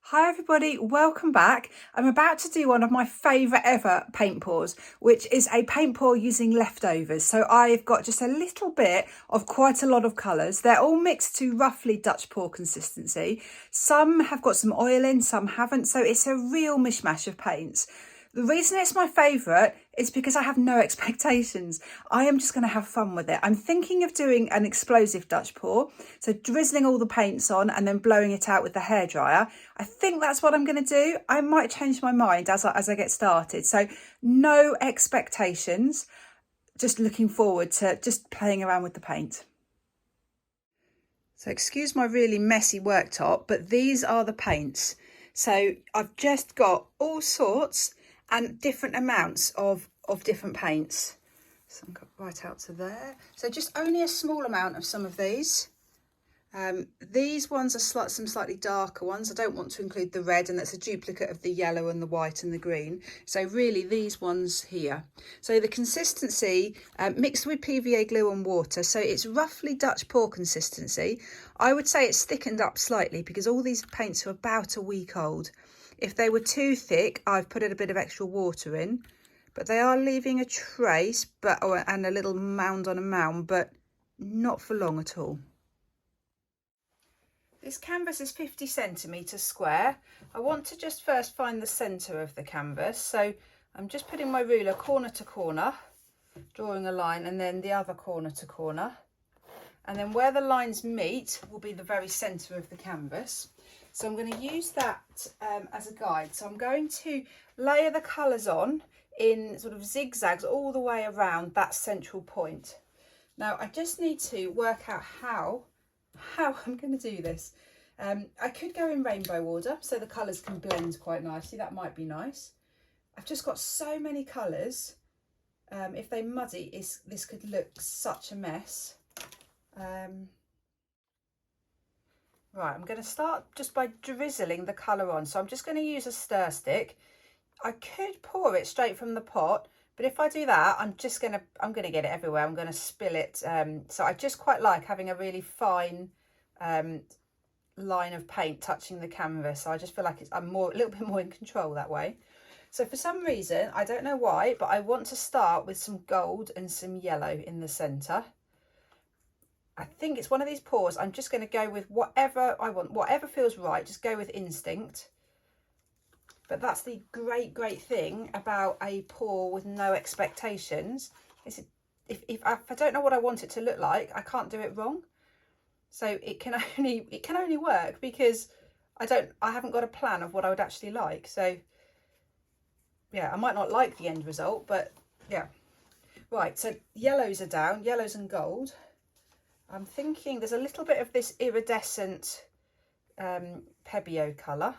Hi everybody, welcome back. I'm about to do one of my favourite ever paint pours, which is a paint pour using leftovers. So I've got just a little bit of quite a lot of colours. They're all mixed to roughly Dutch pour consistency. Some have got some oil in, some haven't. So it's a real mishmash of paints. The reason it's my favourite is because I have no expectations. I am just going to have fun with it. I'm thinking of doing an explosive Dutch pour, so drizzling all the paints on and then blowing it out with the hairdryer. I think that's what I'm going to do. I might change my mind as I get started. So no expectations, just looking forward to just playing around with the paint. So excuse my really messy worktop, but these are the paints. So I've just got all sorts and different amounts of different paints. So I've got right out to there. So just only a small amount of some of these. These ones are some slightly darker ones. I don't want to include the red, and that's a duplicate of the yellow and the white and the green. So really these ones here. So the consistency mixed with PVA glue and water. So it's roughly Dutch pour consistency. I would say it's thickened up slightly because all these paints are about a week old. If they were too thick, I've put a bit of extra water in, but they are leaving a trace and a little mound on a mound, but not for long at all. This canvas is 50 centimetres square. I want to just first find the centre of the canvas. So I'm just putting my ruler corner to corner, drawing a line, and then the other corner to corner. And then where the lines meet will be the very centre of the canvas. So I'm going to use that as a guide. So I'm going to layer the colours on in sort of zigzags all the way around that central point. Now I just need to work out how I'm going to do this. I could go in rainbow order so the colours can blend quite nicely. That might be nice. I've just got so many colours. If they muddy, this could look such a mess. Right, I'm going to start just by drizzling the colour on. So I'm just going to use a stir stick. I could pour it straight from the pot, but if I do that, I'm going to get it everywhere. I'm going to spill it. So I just quite like having a really fine line of paint touching the canvas. So I just feel like I'm a little bit more in control that way. So for some reason, I don't know why, but I want to start with some gold and some yellow in the centre. I think it's one of these pours. I'm just going to go with whatever I want, whatever feels right. Just go with instinct. But that's the great thing about a pour with no expectations. Is if I don't know what I want it to look like, I can't do it wrong. So it can only work because I haven't got a plan of what I would actually like. So yeah, I might not like the end result, but yeah. Right, so yellows are down, yellows and gold. I'm thinking there's a little bit of this iridescent Pebbio colour.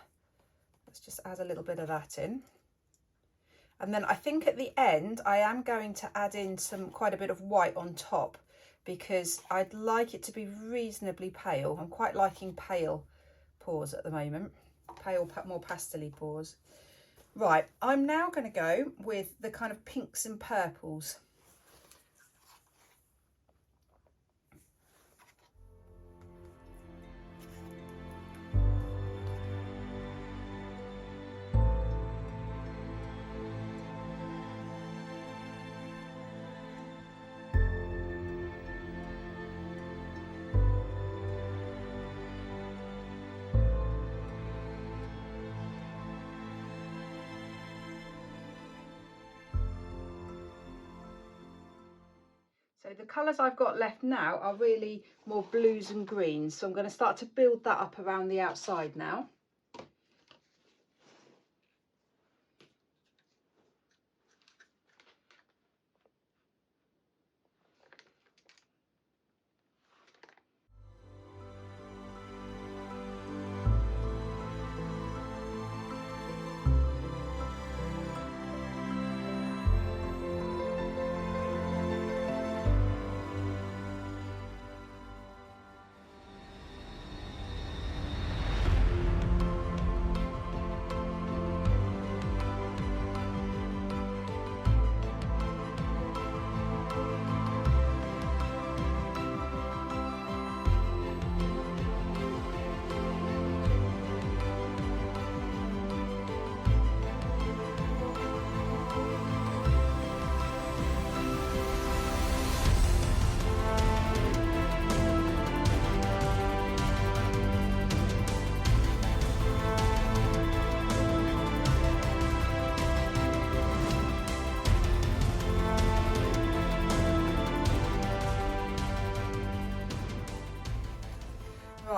Let's just add a little bit of that in. And then I think at the end, I am going to add in quite a bit of white on top because I'd like it to be reasonably pale. I'm quite liking pale pours at the moment, pale, more pastel-y pours. Right, I'm now going to go with the kind of pinks and purples. So the colours I've got left now are really more blues and greens. So I'm going to start to build that up around the outside now.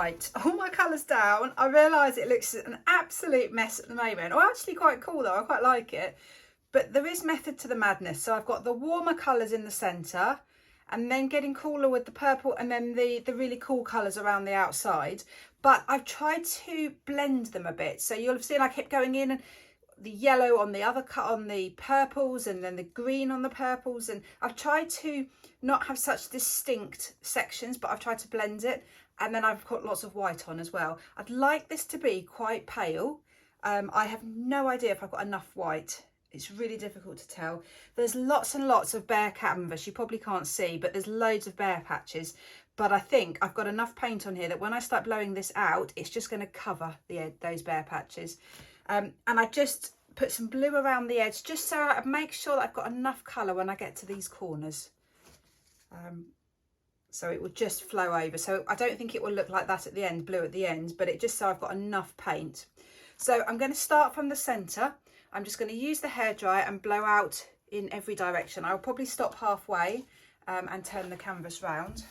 Right, all my colours down. I realise it looks an absolute mess at the moment. Oh, actually quite cool though, I quite like it. But there is method to the madness. So I've got the warmer colours in the centre, and then getting cooler with the purple, and then the really cool colours around the outside. But I've tried to blend them a bit. So you'll have seen I kept going in and the yellow on the on the purples, and then the green on the purples, and I've tried to not have such distinct sections, but I've tried to blend it. And then I've put lots of white on as well. I'd like this to be quite pale. I have no idea if I've got enough white. It's really difficult to tell. There's lots and lots of bare canvas. You probably can't see, but there's loads of bare patches. But I think I've got enough paint on here that when I start blowing this out, it's just going to cover those bare patches. And I just put some blue around the edge, just so I make sure that I've got enough colour when I get to these corners. So it will just flow over. So I don't think it will look like that at the end, blue at the end, but it just so I've got enough paint. So I'm going to start from the centre. I'm just going to use the hairdryer and blow out in every direction. I'll probably stop halfway and turn the canvas round.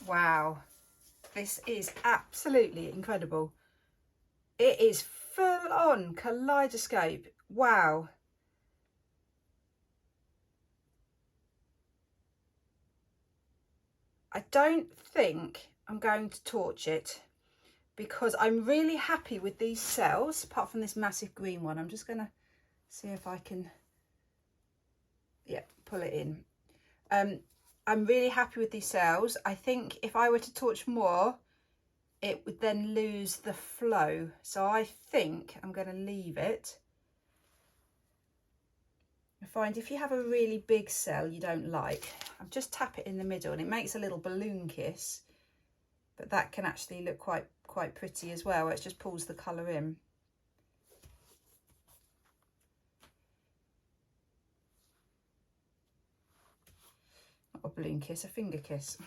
Wow, this is absolutely incredible. It is full on kaleidoscope. Wow. I don't think I'm going to torch it because I'm really happy with these cells, apart from this massive green one. I'm just going to see if I can, yeah, pull it in. I'm really happy with these cells. I think if I were to torch more, it would then lose the flow. So I think I'm going to leave it. I find if you have a really big cell you don't like, I'll just tap it in the middle and it makes a little balloon kiss. But that can actually look quite pretty as well. It just pulls the colour in. Not a balloon kiss, a finger kiss.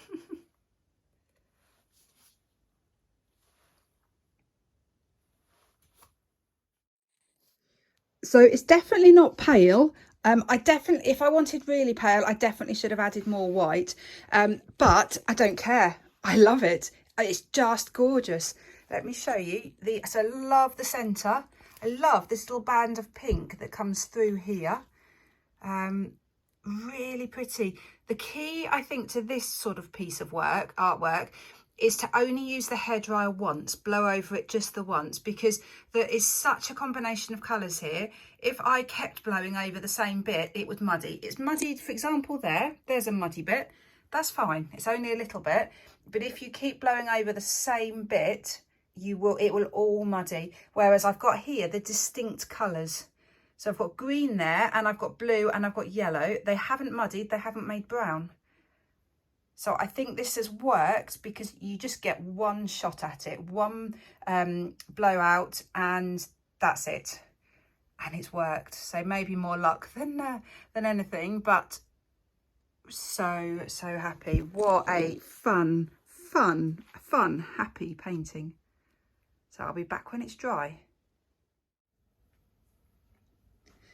So it's definitely not pale. If I wanted really pale, I definitely should have added more white. But I don't care. I love it. It's just gorgeous. Let me show you. So I love the centre. I love this little band of pink that comes through here. Really pretty. The key, I think, to this sort of piece of artwork, is to only use the hairdryer once, blow over it just the once, because there is such a combination of colours here. If I kept blowing over the same bit, it would muddy. It's muddied, for example, there's a muddy bit. That's fine, it's only a little bit. But if you keep blowing over the same bit, it will all muddy. Whereas I've got here the distinct colours. So I've got green there, and I've got blue, and I've got yellow. They haven't muddied, they haven't made brown. So I think this has worked because you just get one shot at it, one blowout, and that's it. And it's worked. So maybe more luck than anything, but so happy. What a fun, happy painting. So I'll be back when it's dry.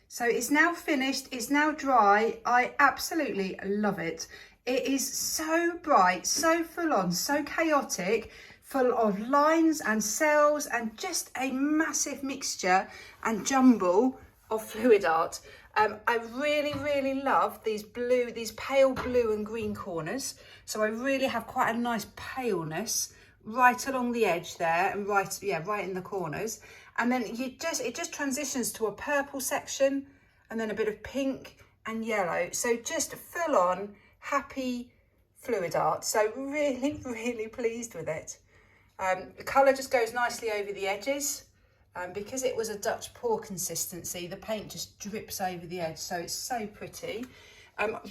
So it's now finished, it's now dry. I absolutely love it. It is so bright, so full on, so chaotic, full of lines and cells and just a massive mixture and jumble of fluid art. I really love these pale blue and green corners. So I really have quite a nice paleness right along the edge there and right in the corners. And then it just transitions to a purple section and then a bit of pink and yellow. So just full on happy fluid art. So really pleased with it. The colour just goes nicely over the edges. Because it was a Dutch pour consistency, the paint just drips over the edge. So it's so pretty.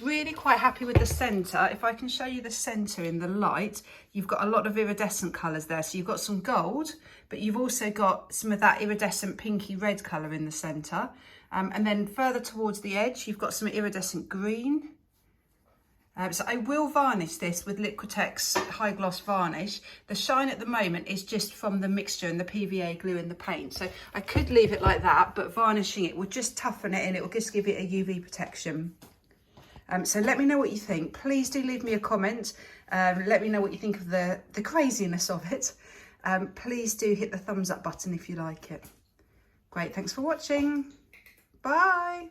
Really quite happy with the centre. If I can show you the centre in the light, you've got a lot of iridescent colours there. So you've got some gold, but you've also got some of that iridescent pinky red colour in the centre. And then further towards the edge, you've got some iridescent green. So I will varnish this with Liquitex high gloss varnish. The shine at the moment is just from the mixture and the PVA glue in the paint. So I could leave it like that, but varnishing it will just toughen it and it will just give it a UV protection. So let me know what you think. Please do leave me a comment. Let me know what you think of the craziness of it. Please do hit the thumbs up button if you like it. Great, thanks for watching. Bye.